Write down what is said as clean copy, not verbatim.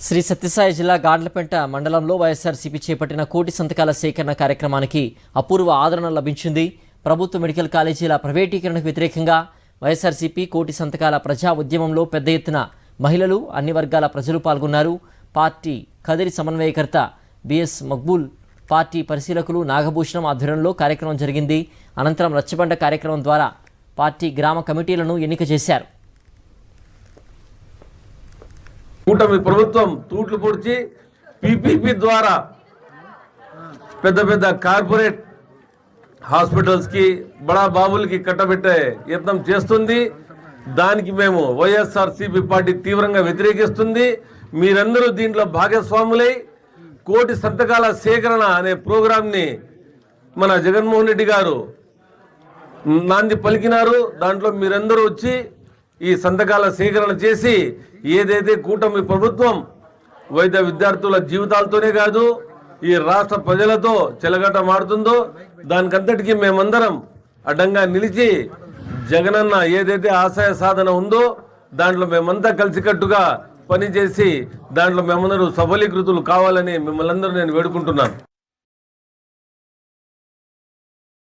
శ్రీ సత్యసాయి జిల్లా గాడ్లపెంట మండలంలో వైఎస్ఆర్సీపీ చేపట్టిన కోటి సంతకాల సేకరణ కార్యక్రమానికి అపూర్వ ఆదరణ లభించింది. ప్రభుత్వ మెడికల్ కాలేజీల ప్రైవేటీకరణకు వ్యతిరేకంగా వైఎస్ఆర్సీపీ కోటి సంతకాల ప్రజా ఉద్యమంలో పెద్ద ఎత్తున మహిళలు, అన్ని వర్గాల ప్రజలు పాల్గొన్నారు. పార్టీ కదిరి సమన్వయకర్త బిఎస్ మక్బూల్, పార్టీ పరిశీలకులు నాగభూషణం ఆధ్వర్యంలో కార్యక్రమం జరిగింది. అనంతరం రచ్చబండ కార్యక్రమం ద్వారా పార్టీ గ్రామ కమిటీలను ఎన్నిక చేశారు. కూటమి ప్రభుత్వం తూట్లు పొడిచి పీపీపీ ద్వారా పెద్ద పెద్ద కార్పొరేట్ హాస్పిటల్స్ కి బడా బాబులకి కట్టబెట్టే యత్నం చేస్తుంది. దానికి మేము వైఎస్ఆర్సీపీ పార్టీ తీవ్రంగా వ్యతిరేకిస్తుంది. మీరందరూ దీంట్లో భాగస్వాములై కోటి సంతకాల సేకరణ అనే ప్రోగ్రాంని మన జగన్మోహన్ రెడ్డి గారు నాంది పలికినారు. దాంట్లో మీరందరూ వచ్చి ఈ సంతకాల సేకరణ చేసి ఏదైతే కూటమి ప్రభుత్వం వైద్య విద్యార్థుల జీవితాలతోనే కాదు ఈ రాష్ట్ర ప్రజలతో చెలగాటమాడుతుందో దానికంతటికీ మేమందరం అడ్డంగా నిలిచి జగనన్న ఏదైతే ఆశయ సాధన ఉందో దాంట్లో మేమంతా కలిసికట్టుగా పనిచేసి దాంట్లో మేమందరూ సఫలీకృతులు కావాలని మిమ్మల్ని అందరూ నేను వేడుకుంటున్నాను.